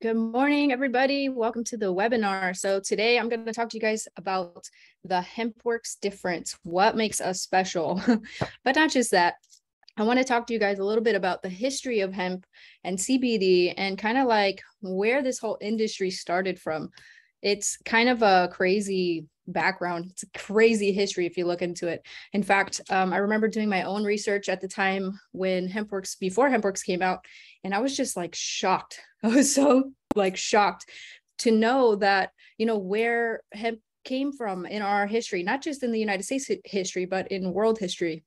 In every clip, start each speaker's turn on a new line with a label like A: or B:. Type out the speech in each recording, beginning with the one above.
A: Good morning, everybody. Welcome to the webinar. So today I'm going to talk to you guys about the Hempworx Difference, what makes us special. But not just that, I want to talk to you guys a little bit about the history of hemp and CBD and kind of like where this whole industry started from. It's kind of a crazy background. It's a crazy history if you look into it. In fact, I remember doing my own research at the time when before Hempworx came out, and I was just like shocked. I was so like shocked to know that, where hemp came from in our history, not just in the United States history, but in world history.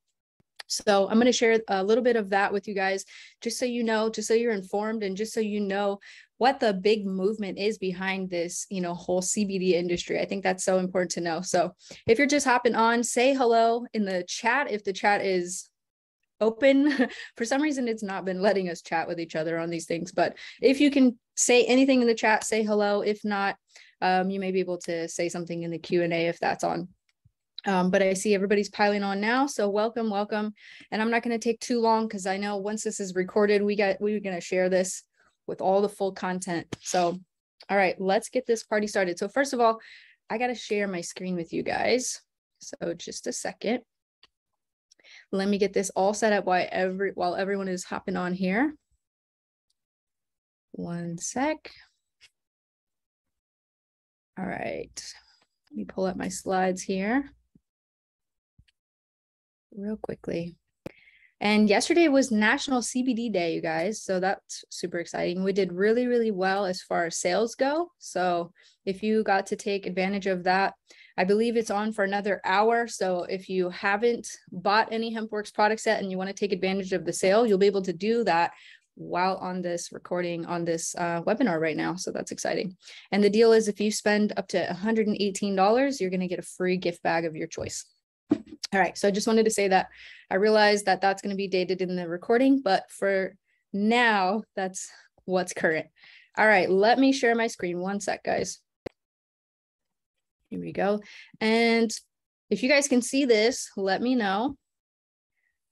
A: So I'm going to share a little bit of that with you guys, just so you know, just so you're informed, and just so you know what the big movement is behind this, whole CBD industry. I think that's so important to know. So if you're just hopping on, say hello in the chat if the chat is open. For some reason, it's not been letting us chat with each other on these things, but if you can say anything in the chat, say hello. If not, you may be able to say something in the Q&A if that's on. But I see everybody's piling on now. So welcome. And I'm not going to take too long because I know once this is recorded, we're going to share this with all the full content. So, all right, let's get this party started. So first of all, I got to share my screen with you guys. So just a second. Let me get this all set up while everyone is hopping on here. One sec. All right. Let me pull up my slides here real quickly. And yesterday was National CBD Day, you guys. So that's super exciting. We did really, really well as far as sales go. So if you got to take advantage of that, I believe it's on for another hour. So if you haven't bought any Hempworx products yet and you want to take advantage of the sale, you'll be able to do that while on this recording on this webinar right now. So that's exciting. And the deal is if you spend up to $118, you're going to get a free gift bag of your choice. All right, so I just wanted to say that I realized that that's going to be dated in the recording, but for now, that's what's current. All right, let me share my screen. One sec, guys. Here we go. And if you guys can see this, let me know.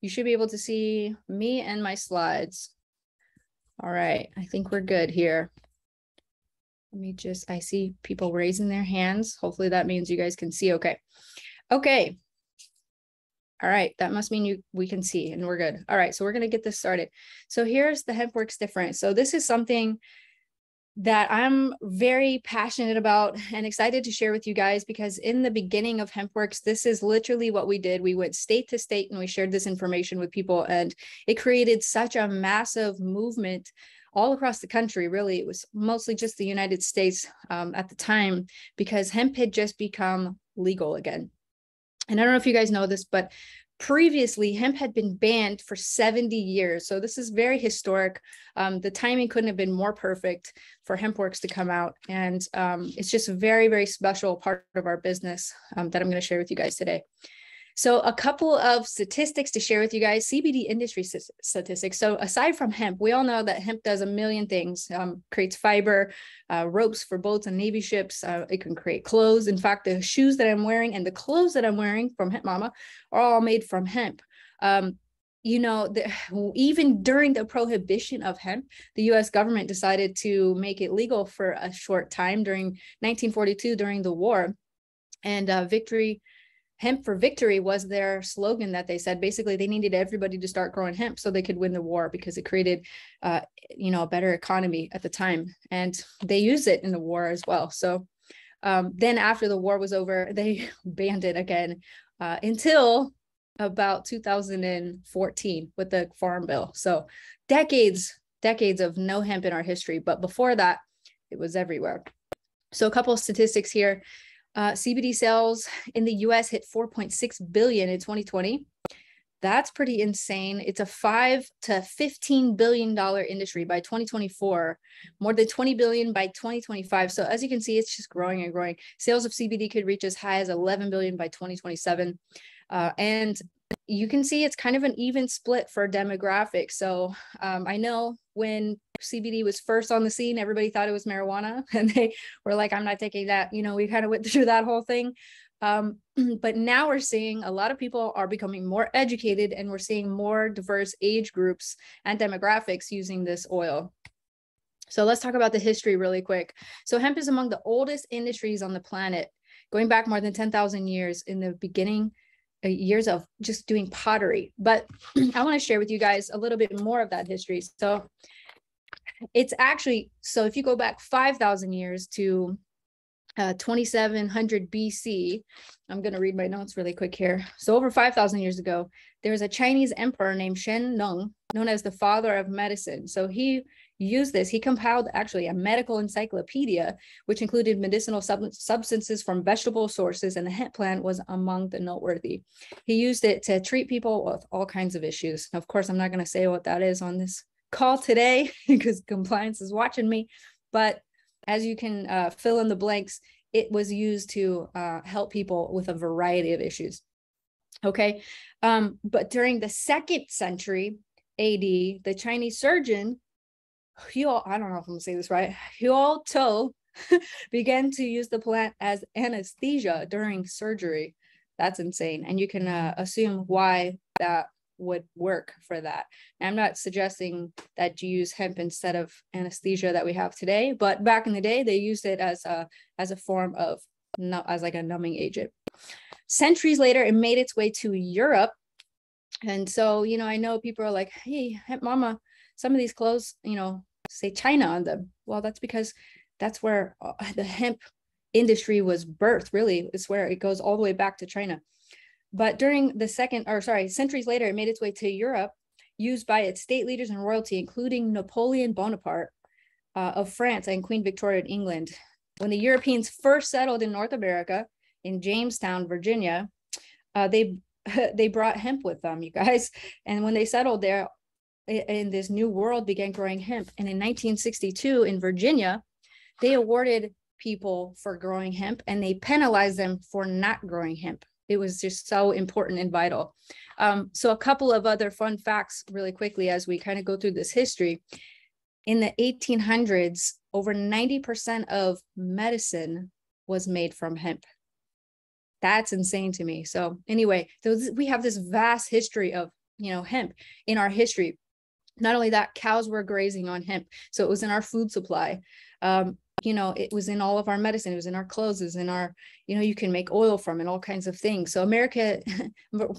A: You should be able to see me and my slides. All right, I think we're good here. I see people raising their hands. Hopefully that means you guys can see okay. Okay. All right, that must mean we can see and we're good. All right, so we're going to get this started. So here's the Hempworx Difference. So this is something that I'm very passionate about and excited to share with you guys, because in the beginning of Hempworx, this is literally what we did. We went state to state and we shared this information with people, and it created such a massive movement all across the country. Really, it was mostly just the United States at the time, because hemp had just become legal again. And I don't know if you guys know this, but previously hemp had been banned for 70 years. So this is very historic. The timing couldn't have been more perfect for Hempworx to come out. And it's just a very, very special part of our business that I'm going to share with you guys today. So a couple of statistics to share with you guys, CBD industry statistics. So aside from hemp, we all know that hemp does a million things, creates fiber, ropes for boats and Navy ships. It can create clothes. In fact, the shoes that I'm wearing and the clothes that I'm wearing from Hemp Mama are all made from hemp. Even during the prohibition of hemp, the US government decided to make it legal for a short time during 1942, during the war. And Hemp for Victory was their slogan that they said. Basically, they needed everybody to start growing hemp so they could win the war, because it created, a better economy at the time. And they used it in the war as well. So then after the war was over, they banned it again until about 2014 with the Farm Bill. So decades of no hemp in our history. But before that, it was everywhere. So a couple of statistics here. CBD sales in the US hit 4.6 billion in 2020. That's pretty insane. It's a $5 to $15 billion industry by 2024, more than 20 billion by 2025. So as you can see, it's just growing and growing. Sales of CBD could reach as high as 11 billion by 2027. And you can see it's kind of an even split for demographics. So I know when CBD was first on the scene, everybody thought it was marijuana, and they were like, I'm not taking that. We kind of went through that whole thing. But now we're seeing a lot of people are becoming more educated, and we're seeing more diverse age groups and demographics using this oil. So let's talk about the history really quick. So hemp is among the oldest industries on the planet, going back more than 10,000 years in the beginning years of just doing pottery. But I want to share with you guys a little bit more of that history. So it's actually, so if you go back 5,000 years to 2700 BC, I'm going to read my notes really quick here. So over 5,000 years ago, there was a Chinese emperor named Shen Nung, known as the father of medicine. So he used this, he compiled actually a medical encyclopedia, which included medicinal substances from vegetable sources, and the hemp plant was among the noteworthy. He used it to treat people with all kinds of issues. Of course, I'm not going to say what that is on this call today because compliance is watching me, but as you can fill in the blanks, it was used to help people with a variety of issues. Okay, but during the 2nd century AD, the Chinese surgeon, I don't know if I'm gonna say this right, Huo To, began to use the plant as anesthesia during surgery. That's insane. And you can assume why that would work for that. And I'm not suggesting that you use hemp instead of anesthesia that we have today, but back in the day, they used it as a form of, as like a numbing agent. Centuries later, it made its way to Europe. And so, you know, I know people are like, hey, hemp mama, some of these clothes, you know, say China on them. Well, that's because that's where the hemp industry was birthed, really. It's where it goes all the way back to China. But during the centuries later, it made its way to Europe, used by its state leaders and royalty, including Napoleon Bonaparte of France and Queen Victoria of England. When the Europeans first settled in North America, in Jamestown, Virginia, they brought hemp with them, you guys. And when they settled there, in this new world, began growing hemp. And in 1962 in Virginia, they awarded people for growing hemp and they penalized them for not growing hemp. It was just so important and vital. So a couple of other fun facts really quickly as we kind of go through this history. In the 1800s, over 90% of medicine was made from hemp. That's insane to me. So anyway, we have this vast history of, you know, hemp in our history. Not only that, cows were grazing on hemp. So it was in our food supply. You know, it was in all of our medicine. It was in our clothes, it was in our, you know, you can make oil from it, all kinds of things. So America,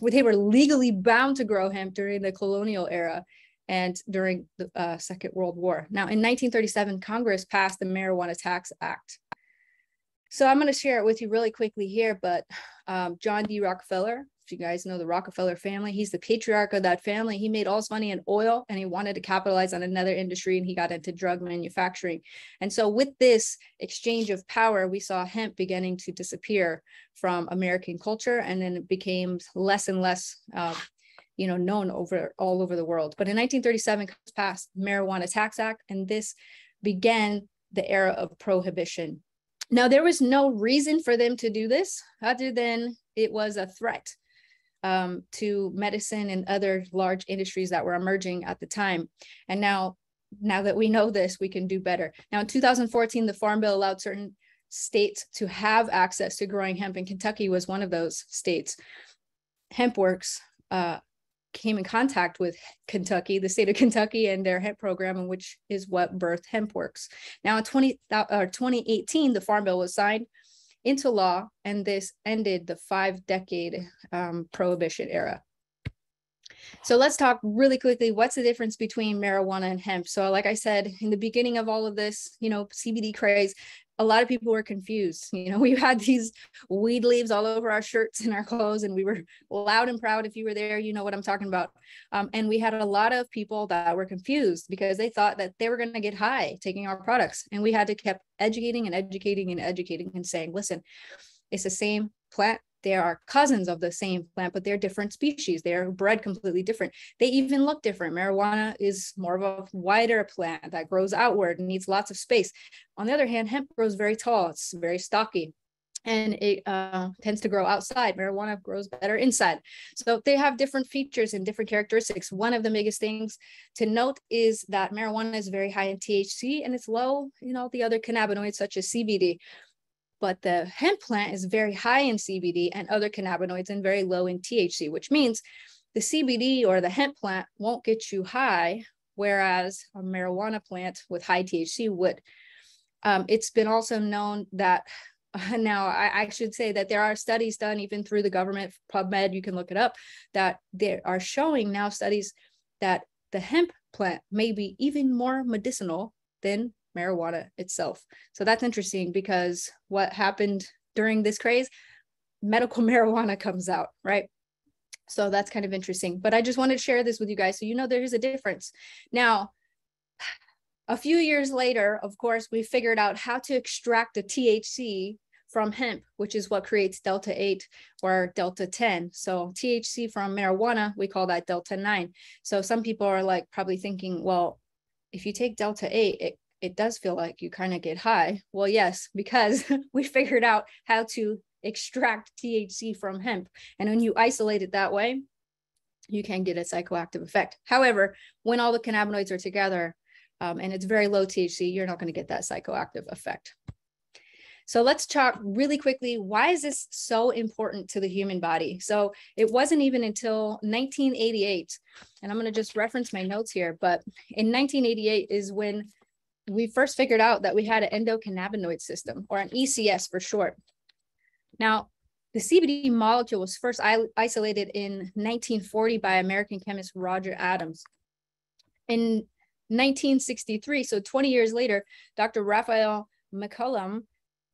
A: they were legally bound to grow hemp during the colonial era and during the Second World War. Now, in 1937, Congress passed the Marijuana Tax Act. So I'm going to share it with you really quickly here, but John D. Rockefeller, if you guys know the Rockefeller family, he's the patriarch of that family. He made all his money in oil and he wanted to capitalize on another industry, and he got into drug manufacturing. And so with this exchange of power, we saw hemp beginning to disappear from American culture, and then it became less and less you know, known all over the world. But in 1937 passed Marijuana Tax Act, and this began the era of prohibition. Now, there was no reason for them to do this other than it was a threat to medicine and other large industries that were emerging at the time. And now that we know this, we can do better. Now, in 2014, the Farm Bill allowed certain states to have access to growing hemp, and Kentucky was one of those states. Hempworx came in contact with Kentucky, the state of Kentucky, and their hemp program, which is what birthed Hempworx. Now in 2018, the Farm Bill was signed into law, and this ended the 5-decade prohibition era. So let's talk really quickly, what's the difference between marijuana and hemp? So like I said, in the beginning of all of this, you know, CBD craze, a lot of people were confused. You know, we had these weed leaves all over our shirts and our clothes, and we were loud and proud. If you were there, you know what I'm talking about. And we had a lot of people that were confused because they thought that they were going to get high taking our products. And we had to keep educating and educating and educating and saying, listen, it's the same plant. They are cousins of the same plant, but they're different species. They're bred completely different. They even look different. Marijuana is more of a wider plant that grows outward and needs lots of space. On the other hand, hemp grows very tall. It's very stocky, and it tends to grow outside. Marijuana grows better inside. So they have different features and different characteristics. One of the biggest things to note is that marijuana is very high in THC and it's low in all the other cannabinoids such as CBD. But the hemp plant is very high in CBD and other cannabinoids and very low in THC, which means the CBD or the hemp plant won't get you high whereas a marijuana plant with high THC would. It's been also known that now I should say that there are studies done even through the government, PubMed, you can look it up, that they are showing now studies that the hemp plant may be even more medicinal than marijuana itself. So that's interesting, because what happened during this craze, medical marijuana comes out, right? So that's kind of interesting. But I just wanted to share this with you guys so you know there is a difference. Now, a few years later, of course, we figured out how to extract the THC from hemp, which is what creates Delta 8 or Delta 10. So THC from marijuana, we call that Delta 9. So some people are like probably thinking, well, if you take Delta 8, it does feel like you kind of get high. Well, yes, because we figured out how to extract THC from hemp. And when you isolate it that way, you can get a psychoactive effect. However, when all the cannabinoids are together, and it's very low THC, you're not going to get that psychoactive effect. So let's talk really quickly. Why is this so important to the human body? So it wasn't even until 1988, and I'm going to just reference my notes here, but in 1988 is when we first figured out that we had an endocannabinoid system, or an ECS for short. Now, the CBD molecule was first isolated in 1940 by American chemist Roger Adams. In 1963, so 20 years later, Dr. Raphael McCullum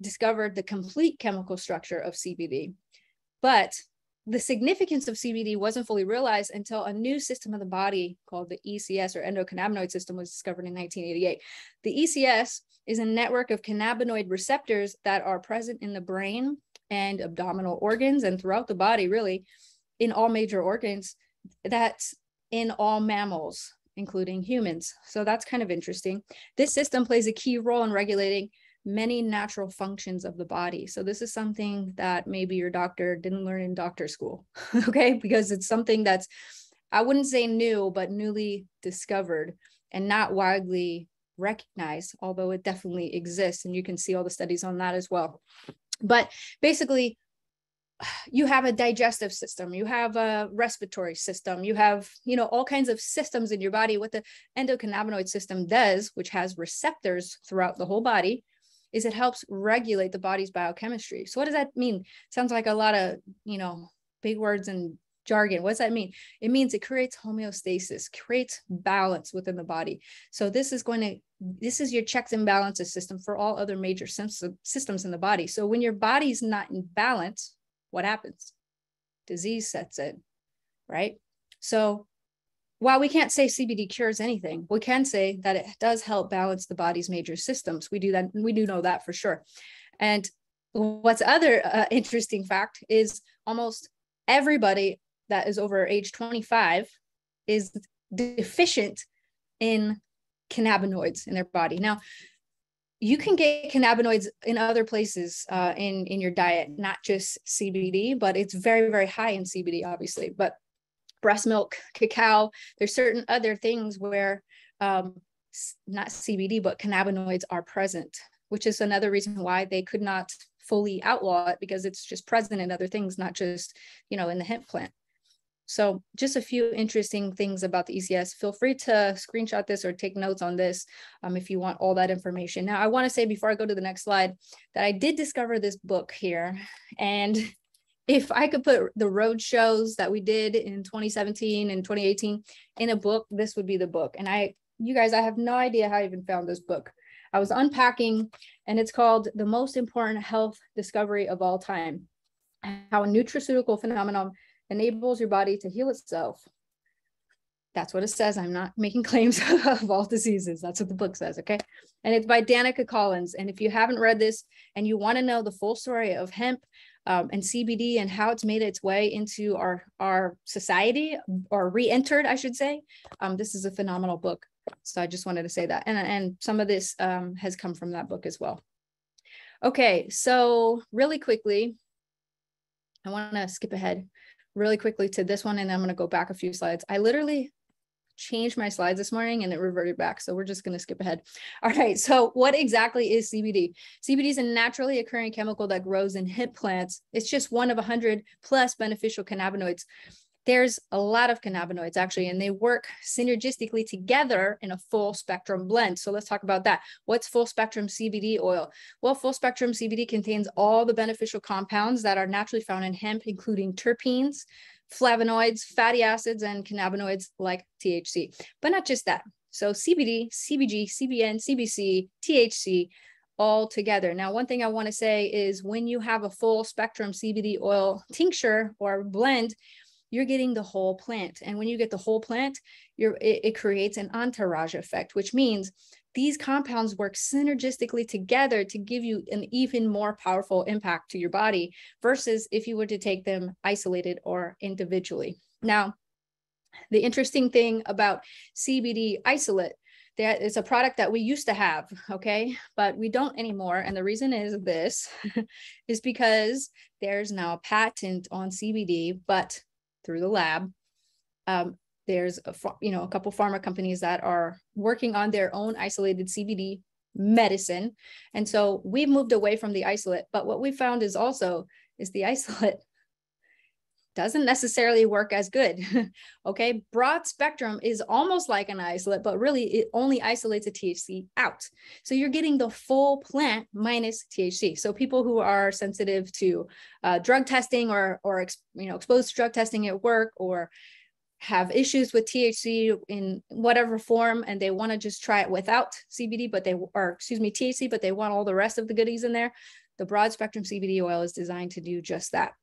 A: discovered the complete chemical structure of CBD. But the significance of CBD wasn't fully realized until a new system of the body called the ECS, or endocannabinoid system, was discovered in 1988. The ECS is a network of cannabinoid receptors that are present in the brain and abdominal organs and throughout the body, really, in all major organs, that's in all mammals, including humans. So that's kind of interesting. This system plays a key role in regulating many natural functions of the body. So this is something that maybe your doctor didn't learn in doctor school, okay? Because it's something that's, I wouldn't say new, but newly discovered and not widely recognized, although it definitely exists. And you can see all the studies on that as well. But basically, you have a digestive system, you have a respiratory system, you have, all kinds of systems in your body. What the endocannabinoid system does, which has receptors throughout the whole body, is it helps regulate the body's biochemistry. So what does that mean? Sounds like a lot of, big words and jargon. What does that mean? It means it creates homeostasis, creates balance within the body. So this is your checks and balances system for all other major systems in the body. So when your body's not in balance, what happens? Disease sets in, right? So while we can't say CBD cures anything, we can say that it does help balance the body's major systems. We do know that for sure. And what's other interesting fact is almost everybody that is over age 25 is deficient in cannabinoids in their body. Now, you can get cannabinoids in other places in your diet, not just CBD, but it's very, very high in CBD, obviously. But breast milk, cacao, there's certain other things where not CBD, but cannabinoids are present, which is another reason why they could not fully outlaw it, because it's just present in other things, not just, in the hemp plant. So just a few interesting things about the ECS. Feel free to screenshot this or take notes on this if you want all that information. Now, I want to say before I go to the next slide that I did discover this book here. And if I could put the road shows that we did in 2017 and 2018 in a book, this would be the book. And you guys, I have no idea how I even found this book. I was unpacking, and it's called The Most Important Health Discovery of All Time: How a Nutraceutical Phenomenon Enables Your Body to Heal Itself. That's what it says. I'm not making claims of all diseases. That's what the book says, okay? And it's by Danica Collins. And if you haven't read this and you want to know the full story of hemp and CBD and how it's made its way into our society, or re-entered, I should say, this is a phenomenal book. So I just wanted to say that. And some of this has come from that book as well. Okay, so really quickly, I want to skip ahead really quickly to this one, and I'm going to go back a few slides. I literally changed my slides this morning and it reverted back, so we're just going to skip ahead. All right, so what exactly is CBD? CBD is a naturally occurring chemical that grows in hemp plants. It's just one of 100 plus beneficial cannabinoids. there's a lot of cannabinoids actually, and they work synergistically together in a full spectrum blend. So let's talk about that. What's full spectrum CBD oil? Well, full spectrum CBD contains all the beneficial compounds that are naturally found in hemp, including terpenes, flavonoids, fatty acids, and cannabinoids like THC. But not just that. So CBD, CBG, CBN, CBC, THC, all together. Now, one thing I want to say is when you have a full spectrum CBD oil tincture or blend, you're getting the whole plant. And when you get the whole plant, it creates an entourage effect, which means these compounds work synergistically together to give you an even more powerful impact to your body versus if you were to take them isolated or individually. Now, the interesting thing about CBD isolate, that it's a product that we used to have, okay, but we don't anymore. And the reason is this, is because there's now a patent on CBD, but through the lab. There's a couple pharma companies that are working on their own isolated CBD medicine. And so we've moved away from the isolate, but what we found is the isolate doesn't necessarily work as good. Okay. Broad spectrum is almost like an isolate, but really it only isolates the THC out. So you're getting the full plant minus THC. So people who are sensitive to drug testing or exposed to drug testing at work or have issues with THC in whatever form, and they want to just try it without THC, but they want all the rest of the goodies in there. The broad spectrum CBD oil is designed to do just that.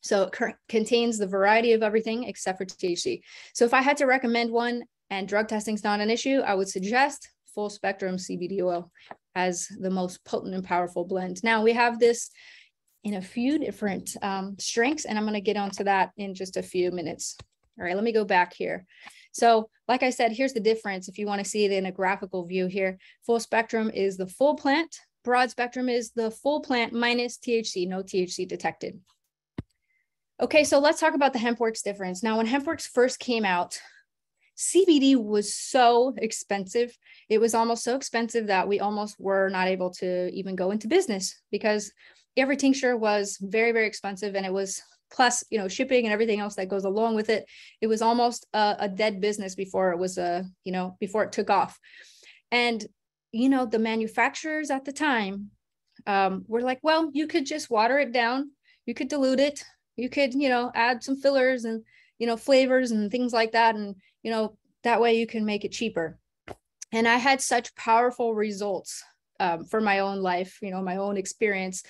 A: So it contains the variety of everything except for THC. So if I had to recommend one and drug testing is not an issue, I would suggest full spectrum CBD oil as the most potent and powerful blend. Now we have this in a few different strengths, and I'm going to get onto that in just a few minutes. All right, let me go back here. So like I said, here's the difference. If you want to see it in a graphical view here, full spectrum is the full plant. Broad spectrum is the full plant minus THC, no THC detected. Okay, so let's talk about the Hempworx difference. Now, when Hempworx first came out, CBD was so expensive. It was almost so expensive that we almost were not able to even go into business because every tincture was very, very expensive. And it was plus, shipping and everything else that goes along with it. It was almost a dead business before it was, before it took off. And, the manufacturers at the time were like, well, you could just water it down. You could dilute it. You could, add some fillers and, flavors and things like that. And, that way you can make it cheaper. And I had such powerful results for my own life, my own experience,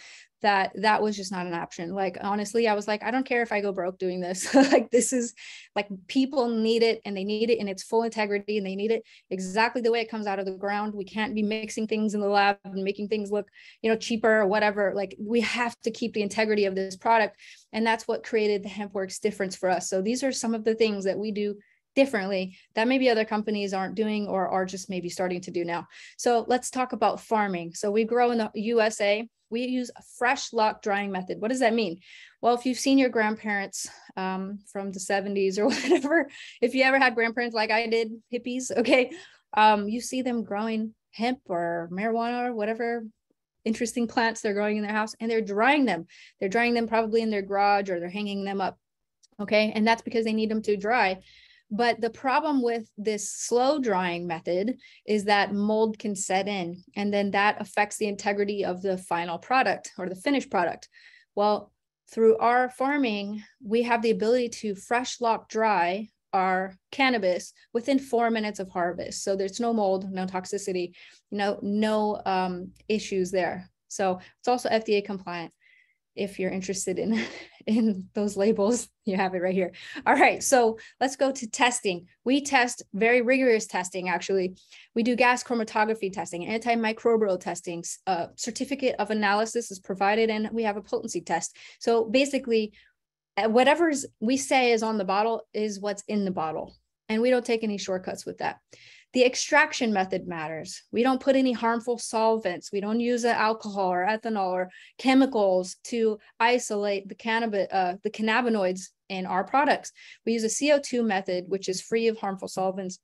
A: that was just not an option. Like, honestly, I was like, I don't care if I go broke doing this. Like, this is like, people need it, and they need it in its full integrity, and they need it exactly the way it comes out of the ground. We can't be mixing things in the lab and making things look, cheaper or whatever. Like, we have to keep the integrity of this product. And that's what created the Hempworx difference for us. So these are some of the things that we do differently that maybe other companies aren't doing or are just maybe starting to do now. So let's talk about farming. So we grow in the USA. We use a fresh lock drying method. What does that mean? Well, if you've seen your grandparents from the 70s or whatever, if you ever had grandparents like I did, hippies, okay, you see them growing hemp or marijuana or whatever interesting plants they're growing in their house, and they're drying them. They're drying them probably in their garage, or they're hanging them up, okay? And that's because they need them to dry. But the problem with this slow drying method is that mold can set in, and then that affects the integrity of the final product or the finished product. Well, through our farming, we have the ability to fresh lock dry our cannabis within 4 minutes of harvest. So there's no mold, no toxicity, no issues there. So it's also FDA compliant. If you're interested in those labels, you have it right here. All right, so let's go to testing. We test very rigorous testing, actually. We do gas chromatography testing, antimicrobial testing, certificate of analysis is provided, and we have a potency test. So basically, whatever we say is on the bottle is what's in the bottle, and we don't take any shortcuts with that. The extraction method matters. We don't put any harmful solvents. We don't use alcohol or ethanol or chemicals to isolate the cannabinoids in our products. We use a CO2 method, which is free of harmful solvents.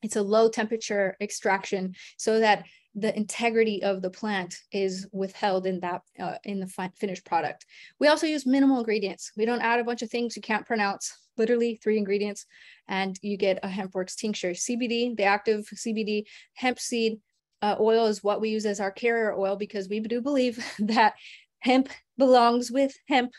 A: It's a low temperature extraction so that the integrity of the plant is withheld in that in the finished product. We also use minimal ingredients. We don't add a bunch of things you can't pronounce, literally 3 ingredients, and you get a Hempworx tincture. CBD, the active CBD, hemp seed oil is what we use as our carrier oil, because we do believe that hemp belongs with hemp.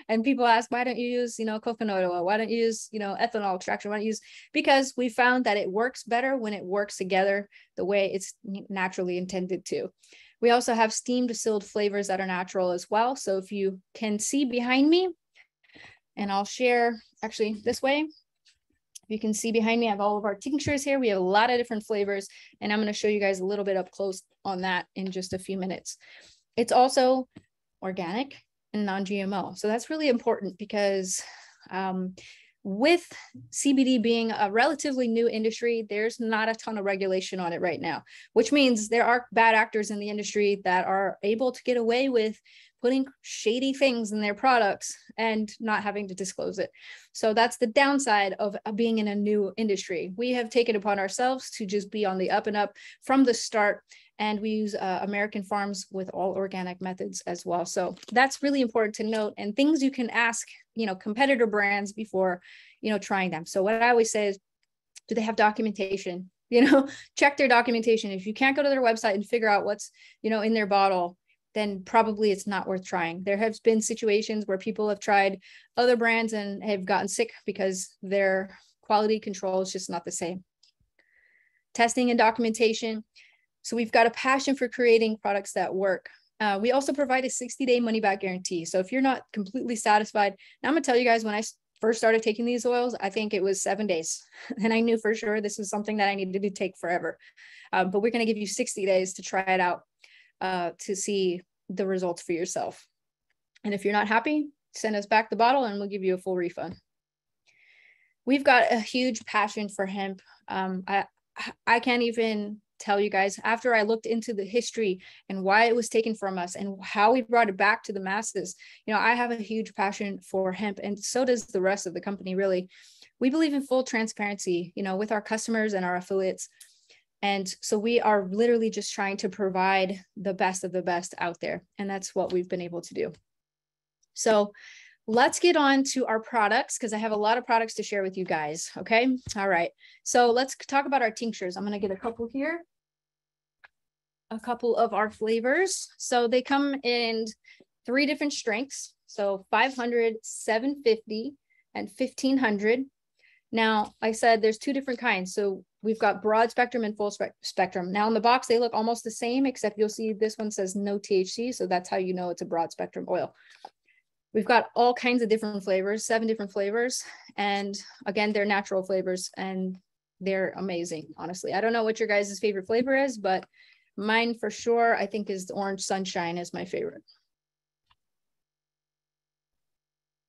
A: And people ask, why don't you use, coconut oil? Why don't you use, ethanol extraction? Why don't you use? Because we found that it works better when it works together the way it's naturally intended to. We also have steam distilled flavors that are natural as well. So if you can see behind me, and I'll share actually this way, you can see behind me, I have all of our tinctures here. We have a lot of different flavors, and I'm going to show you guys a little bit up close on that in just a few minutes. It's also organic and non-GMO. So that's really important, because with CBD being a relatively new industry, there's not a ton of regulation on it right now, which means there are bad actors in the industry that are able to get away with putting shady things in their products and not having to disclose it. So that's the downside of being in a new industry. We have taken upon ourselves to just be on the up and up from the start. And we use American farms with all organic methods as well. So that's really important to note, and things you can ask, competitor brands before, trying them. So what I always say is, do they have documentation? Check their documentation. If you can't go to their website and figure out what's, in their bottle, then probably it's not worth trying. There have been situations where people have tried other brands and have gotten sick because their quality control is just not the same. Testing and documentation. So we've got a passion for creating products that work. We also provide a 60-day money-back guarantee. So if you're not completely satisfied, now I'm gonna tell you guys, when I first started taking these oils, I think it was 7 days. And I knew for sure this was something that I needed to take forever. But we're gonna give you 60 days to try it out, to see the results for yourself. And if you're not happy, send us back the bottle and we'll give you a full refund. We've got a huge passion for hemp. I can't even tell you guys, after I looked into the history and why it was taken from us and how we brought it back to the masses, I have a huge passion for hemp, and so does the rest of the company, really. We believe in full transparency, with our customers and our affiliates. And so we are literally just trying to provide the best of the best out there. And that's what we've been able to do. So let's get on to our products, because I have a lot of products to share with you guys. Okay. All right. So let's talk about our tinctures. I'm going to get a couple here. A couple of our flavors. So they come in 3 different strengths. So 500, 750, and 1500. Now, I said there's 2 different kinds. So we've got broad spectrum and full spectrum. Now in the box, they look almost the same, except you'll see this one says no THC. So that's how you know it's a broad spectrum oil. We've got all kinds of different flavors, 7 different flavors. And again, they're natural flavors and they're amazing, honestly. I don't know what your guys' favorite flavor is, but mine for sure, I think, is the Orange Sunshine is my favorite.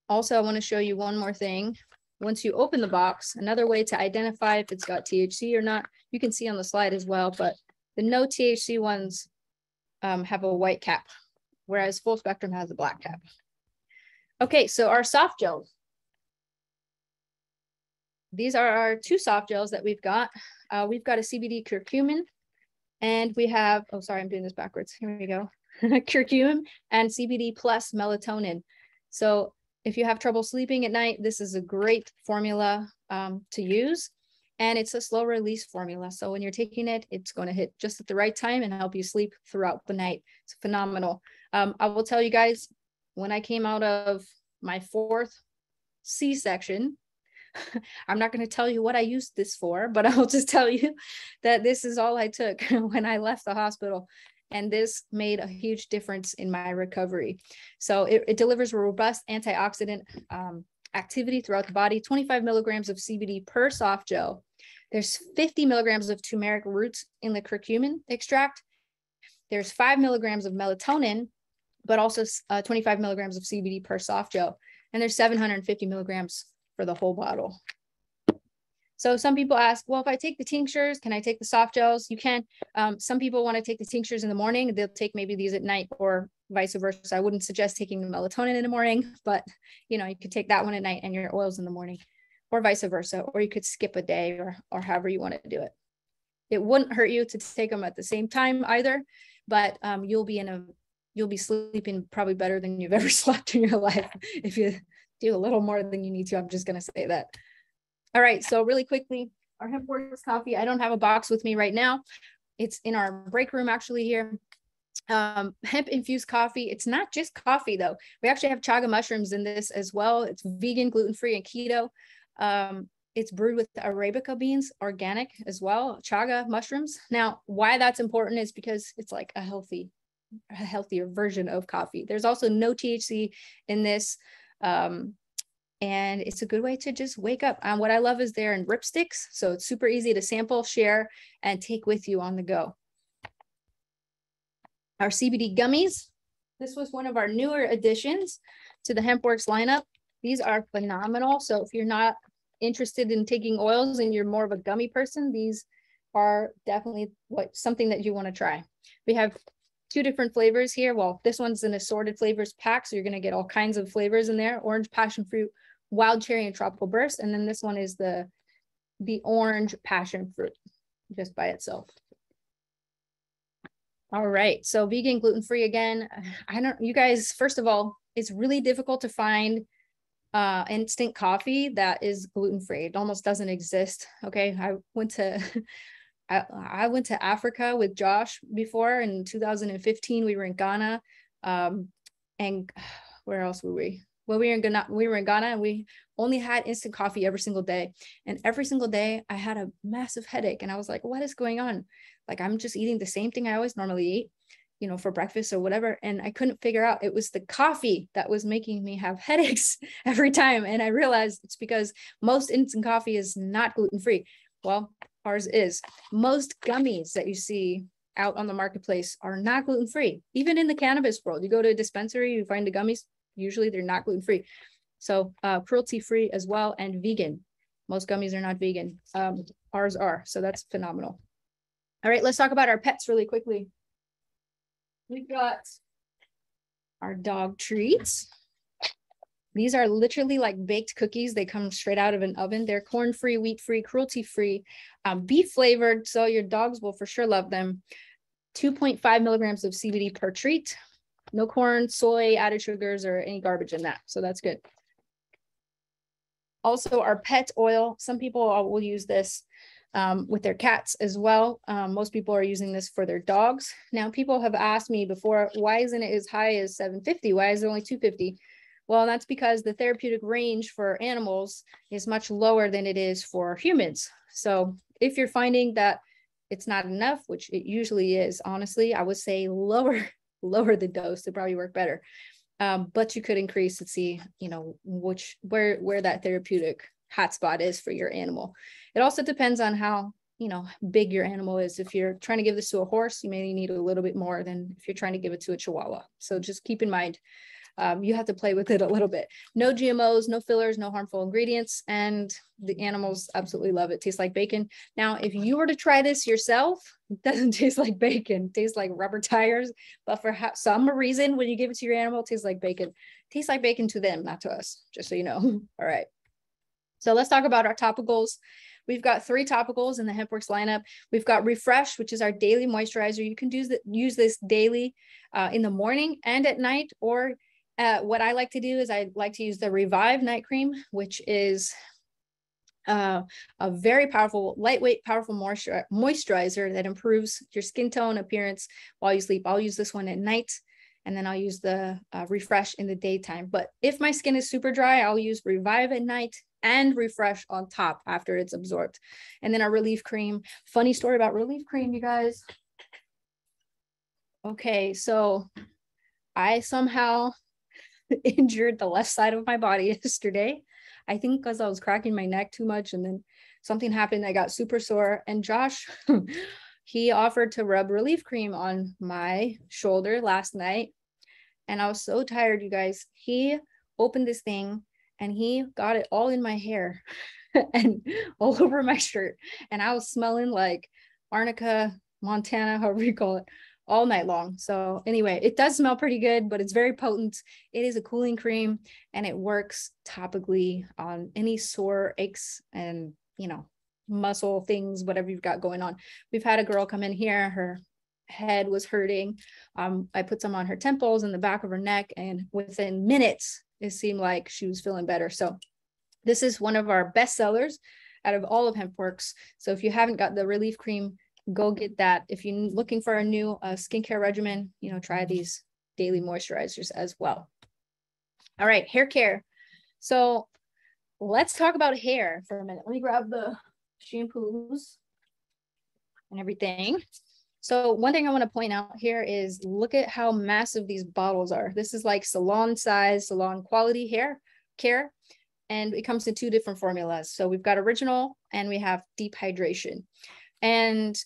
A: Also, I want to show you one more thing. Once you open the box, another way to identify if it's got THC or not, you can see on the slide as well, but the no THC ones have a white cap, whereas full spectrum has a black cap. Okay, so our soft gels. These are our 2 soft gels that we've got. We've got a CBD curcumin, and we have, oh, sorry, I'm doing this backwards. Here we go. Curcumin and CBD plus melatonin. So if you have trouble sleeping at night, this is a great formula to use. And it's a slow release formula. So when you're taking it, it's going to hit just at the right time and help you sleep throughout the night. It's phenomenal. I will tell you guys, when I came out of my 4th C-section, I'm not going to tell you what I used this for, but I'll just tell you that this is all I took when I left the hospital. And this made a huge difference in my recovery. So it delivers a robust antioxidant activity throughout the body, 25 milligrams of CBD per soft gel. There's 50 milligrams of turmeric roots in the curcumin extract. There's 5 milligrams of melatonin, but also 25 milligrams of CBD per soft gel. And there's 750 milligrams for the whole bottle. So some people ask, well, if I take the tinctures, can I take the soft gels? You can. Some people want to take the tinctures in the morning. They'll take maybe these at night or vice versa. I wouldn't suggest taking the melatonin in the morning, but you could take that one at night and your oils in the morning. or vice versa, or you could skip a day or however you want to do it. It wouldn't hurt you to take them at the same time either, but you'll be sleeping probably better than you've ever slept in your life if you do a little more than you need to. I'm just going to say that. All right. So really quickly, our Hempworx coffee, I don't have a box with me right now. It's in our break room actually here. Hemp infused coffee. It's not just coffee though. We actually have chaga mushrooms in this as well. It's vegan, gluten-free, and keto. It's brewed with Arabica beans, organic as well, chaga mushrooms. Now, why that's important is because it's like a healthier version of coffee. There's also no THC in this. And it's a good way to just wake up. What I love is they're in ripsticks. So it's super easy to sample, share, and take with you on the go. Our CBD gummies. This was one of our newer additions to the Hempworx lineup. These are phenomenal. So if you're not interested in taking oils and you're more of a gummy person, these are definitely something that you want to try. We have 2 different flavors here. Well, this one's an assorted flavors pack, so you're going to get all kinds of flavors in there: orange, passion fruit, wild cherry, and tropical burst. And then this one is the orange passion fruit just by itself. All right, so vegan, gluten-free again. You guys, first of all, it's really difficult to find instant coffee that is gluten-free. It almost doesn't exist. Okay, I went to Africa with Josh before in 2015. We were in Ghana, and where else were we? Well, we were in Ghana, and we only had instant coffee every single day. And every single day I had a massive headache, and I was like, what is going on? Like, I'm just eating the same thing I always normally eat, you know, for breakfast or whatever. And I couldn't figure out, it was the coffee that was making me have headaches every time. And I realized it's because most instant coffee is not gluten-free. Well, ours is. Most gummies that you see out on the marketplace are not gluten-free. Even in the cannabis world, you go to a dispensary, you find the gummies, usually they're not gluten-free. So cruelty-free as well, and vegan. Most gummies are not vegan. Ours are, so that's phenomenal. All right, let's talk about our pets really quickly. We've got our dog treats. These are literally like baked cookies. They come straight out of an oven. They're corn-free, wheat-free, cruelty-free, beef flavored. So your dogs will for sure love them. 2.5 milligrams of CBD per treat. No corn, soy, added sugars, or any garbage in that. So that's good. Also, our pet oil. Some people will use this with their cats as well. Most people are using this for their dogs. Now, people have asked me before, why isn't it as high as 750? Why is it only 250? Well, that's because the therapeutic range for animals is much lower than it is for humans. So if you're finding that it's not enough, which it usually is, honestly, I would say lower the dose to probably work better. But you could increase to see, you know, where that therapeutic hotspot is for your animal. It also depends on how, you know, big your animal is. If you're trying to give this to a horse, you may need a little bit more than if you're trying to give it to a Chihuahua. So just keep in mind, you have to play with it a little bit. No GMOs, no fillers, no harmful ingredients, and the animals absolutely love it. Tastes like bacon. Now, if you were to try this yourself, it doesn't taste like bacon. It tastes like rubber tires, but for some reason, when you give it to your animal, it tastes like bacon. It tastes like bacon to them, not to us, just so you know. All right. So let's talk about our topicals. We've got 3 topicals in the Hempworx lineup. We've got Refresh, which is our daily moisturizer. You can use this daily in the morning and at night, or what I like to do is I like to use the Revive night cream, which is a very powerful, lightweight, powerful moisturizer that improves your skin tone, appearance while you sleep. I'll use this one at night, and then I'll use the Refresh in the daytime. But if my skin is super dry, I'll use Revive at night and Refresh on top after it's absorbed. And then our Relief Cream. Funny story about Relief Cream, you guys. Okay, so I somehow injured the left side of my body yesterday. I think because I was cracking my neck too much, and then something happened. I got super sore, and Josh, he offered to rub Relief Cream on my shoulder last night, and I was so tired, you guys. He opened this thing and he got it all in my hair and all over my shirt, and I was smelling like Arnica, Montana, however you call it, all night long. So anyway, it does smell pretty good, but it's very potent. It is a cooling cream and it works topically on any sore aches and, you know, muscle things, whatever you've got going on. We've had a girl come in here, her head was hurting. I put some on her temples and the back of her neck, and within minutes, it seemed like she was feeling better. So this is one of our best sellers out of all of Hempworx. So if you haven't got the relief cream, go get that. If you're looking for a new skincare regimen, you know, try these daily moisturizers as well. All right, hair care. So let's talk about hair for a minute. Let me grab the shampoos and everything. So one thing I want to point out here is look at how massive these bottles are. This is like salon size, salon quality hair care. And it comes in 2 different formulas. So we've got original and we have deep hydration. And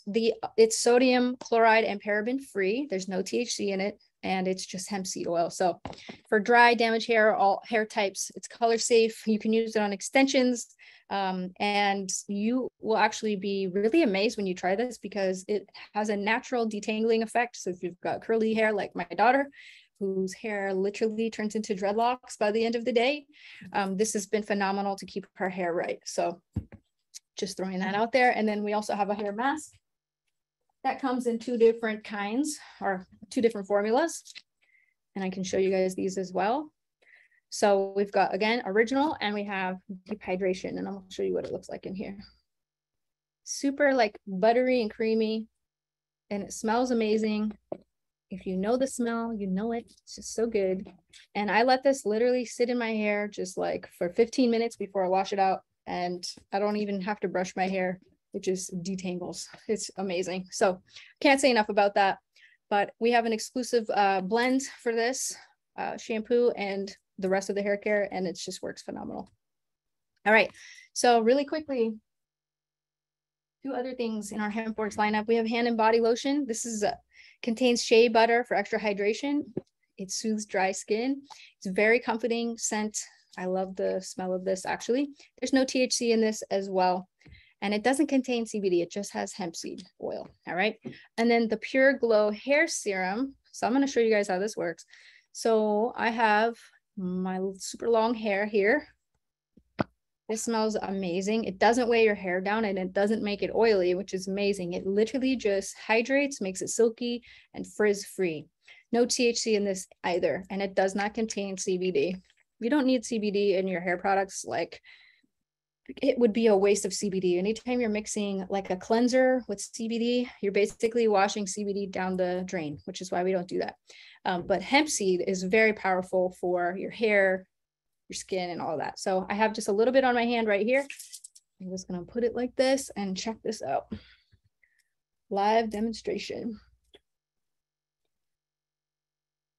A: it's sodium chloride and paraben free. There's no THC in it, and it's just hemp seed oil. So for dry, damaged hair, all hair types, it's color safe. You can use it on extensions, and you will actually be really amazed when you try this because it has a natural detangling effect. So if you've got curly hair like my daughter, whose hair literally turns into dreadlocks by the end of the day, this has been phenomenal to keep her hair right. So just throwing that out there. And then we also have a hair mask that comes in 2 different kinds or 2 different formulas. And I can show you guys these as well. So we've got, again, original, and we have deep hydration, and I'm gonna show you what it looks like in here. Super like buttery and creamy, and it smells amazing. If you know the smell, you know it. It's just so good. And I let this literally sit in my hair just like for 15 minutes before I wash it out. And I don't even have to brush my hair. It just detangles. It's amazing. So can't say enough about that. But we have an exclusive blend for this shampoo and the rest of the hair care, and it just works phenomenal. All right. So really quickly, 2 other things in our Hempworx lineup. We have hand and body lotion. This is contains shea butter for extra hydration. It soothes dry skin. It's very comforting scent. I love the smell of this actually. There's no THC in this as well. And it doesn't contain CBD. It just has hemp seed oil. All right. And then the Pure Glow hair serum. So I'm going to show you guys how this works. So I have my super long hair here. This smells amazing. It doesn't weigh your hair down and it doesn't make it oily, which is amazing. It literally just hydrates, makes it silky and frizz free. No THC in this either. And it does not contain CBD. You don't need CBD in your hair products. Like, it would be a waste of CBD. Anytime you're mixing like a cleanser with CBD, you're basically washing CBD down the drain, which is why we don't do that. But hemp seed is very powerful for your hair, your skin, and all that. So I have just a little bit on my hand right here. I'm just going to put it like this and check this out. Live demonstration.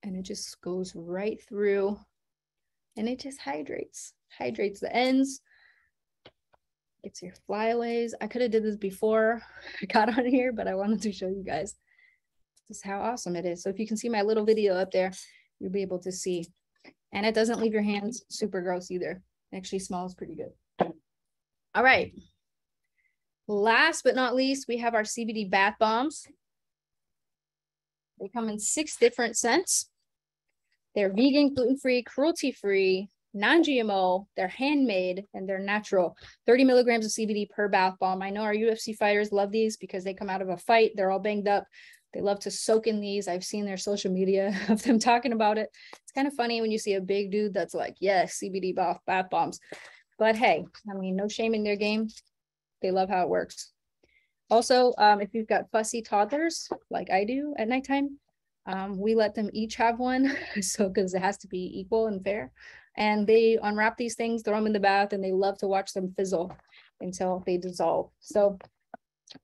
A: And it just goes right through, and it just hydrates the ends. It's your flyaways. I could have did this before I got on here, but I wanted to show you guys just how awesome it is. So if you can see my little video up there, you'll be able to see. And it doesn't leave your hands super gross either. It actually smells pretty good. All right. Last but not least, we have our CBD bath bombs. They come in 6 different scents. They're vegan, gluten-free, cruelty-free, non-GMO, they're handmade, and they're natural. 30 milligrams of CBD per bath bomb. I know our UFC fighters love these because they come out of a fight. They're all banged up. They love to soak in these. I've seen their social media of them talking about it. It's kind of funny when you see a big dude that's like, yes, CBD bath bombs. But hey, I mean, no shame in their game. They love how it works. Also, if you've got fussy toddlers like I do at nighttime, we let them each have one. So, because it has to be equal and fair. And they unwrap these things, throw them in the bath, and they love to watch them fizzle until they dissolve. So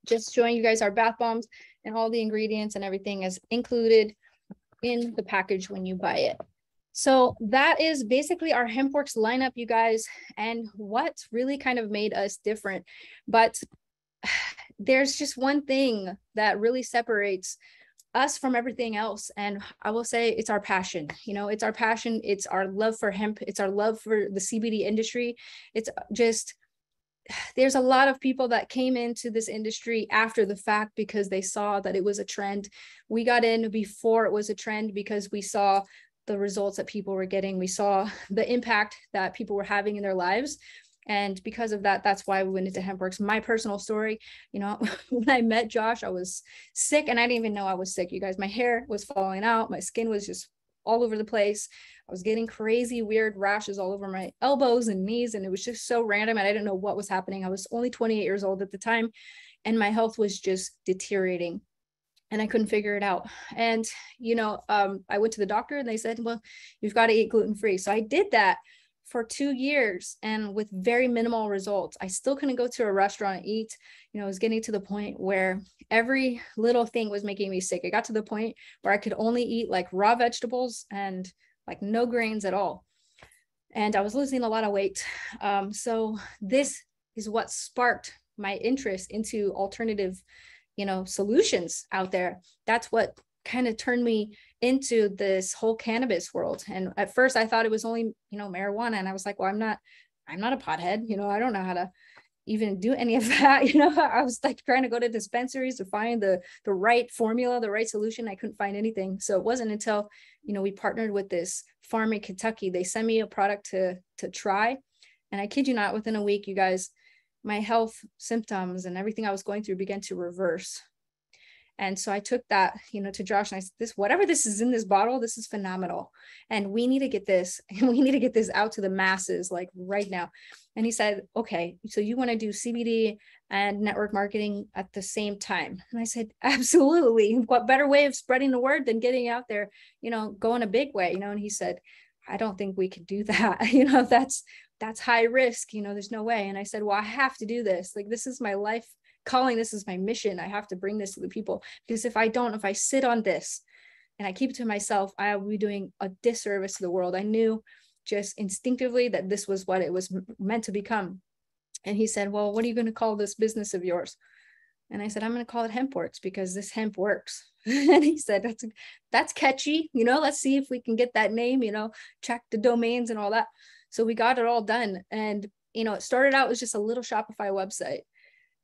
A: just showing you guys our bath bombs, and all the ingredients and everything is included in the package when you buy it. So that is basically our Hempworx lineup, you guys, and what really kind of made us different. But there's just one thing that really separates us from everything else, and I will say it's our passion. You know, it's our passion. It's our love for hemp. It's our love for the CBD industry. It's just there's a lot of people that came into this industry after the fact because they saw that it was a trend. We got in before it was a trend because we saw the results that people were getting. We saw the impact that people were having in their lives. And because of that, that's why we went into Hempworx. My personal story, you know, when I met Josh, I was sick and I didn't even know I was sick. You guys, my hair was falling out. My skin was just all over the place. I was getting crazy, weird rashes all over my elbows and knees. And it was just so random. And I didn't know what was happening. I was only 28 years old at the time. And my health was just deteriorating. And I couldn't figure it out. And, you know, I went to the doctor and they said, well, you've got to eat gluten-free. So I did that for 2 years and with very minimal results. I still couldn't go to a restaurant and eat. You know, it was getting to the point where every little thing was making me sick. It got to the point where I could only eat like raw vegetables and like no grains at all. And I was losing a lot of weight. So this is what sparked my interest into alternative, you know, solutions out there. That's what kind of turned me into this whole cannabis world. And at first I thought it was only, you know, marijuana. And I was like, well, I'm not a pothead, you know, I don't know how to even do any of that. You know, I was like trying to go to dispensaries to find the right formula, the right solution. I couldn't find anything. So it wasn't until, you know, we partnered with this farm in Kentucky. They sent me a product to try. And I kid you not, within a week, you guys, my health symptoms and everything I was going through began to reverse. And so I took that, you know, to Josh and I said, this, whatever this is in this bottle, this is phenomenal. And we need to get this, and we need to get this out to the masses, like right now. And he said, okay, so you want to do CBD and network marketing at the same time? And I said, absolutely. What better way of spreading the word than getting out there, you know, going a big way, you know? And he said, I don't think we could do that. You know, that's high risk, you know, there's no way. And I said, well, I have to do this. Like, this is my life calling. This is my mission. I have to bring this to the people, because if I sit on this and I keep it to myself, I will be doing a disservice to the world. I knew just instinctively that this was what it was meant to become. And he said, well, what are you going to call this business of yours? And I said, I'm going to call it Hempworx, because this hemp works. And he said, that's catchy. You know, let's see if we can get that name, you know, check the domains and all that. So we got it all done. And, you know, it started out as just a little Shopify website,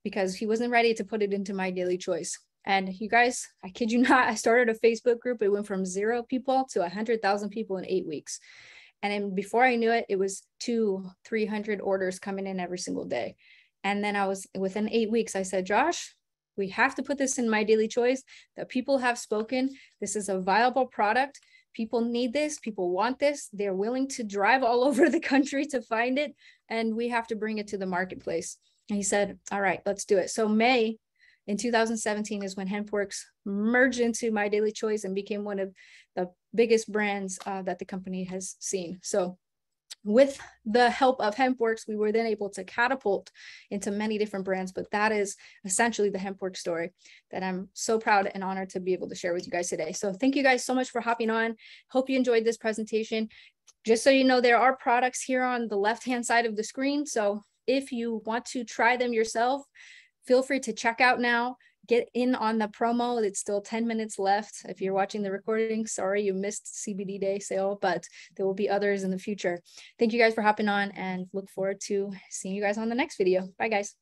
A: because he wasn't ready to put it into My Daily Choice. And you guys, I kid you not, I started a Facebook group. It went from 0 people to 100,000 people in 8 weeks. And then before I knew it, it was 200-300 orders coming in every single day. And then within 8 weeks, I said, Josh, we have to put this in My Daily Choice. The people have spoken. This is a viable product. People need this. People want this. They're willing to drive all over the country to find it. And we have to bring it to the marketplace. And he said, all right, let's do it. So May in 2017 is when Hempworx merged into My Daily Choice and became one of the biggest brands that the company has seen. So with the help of Hempworx, we were then able to catapult into many different brands, but that is essentially the Hempworx story that I'm so proud and honored to be able to share with you guys today. So thank you guys so much for hopping on. Hope you enjoyed this presentation. Just so you know, there are products here on the left-hand side of the screen. So if you want to try them yourself, feel free to check out now. Get in on the promo. It's still 10 minutes left. If you're watching the recording, sorry you missed CBD Day sale, but there will be others in the future. Thank you guys for hopping on, and look forward to seeing you guys on the next video. Bye, guys.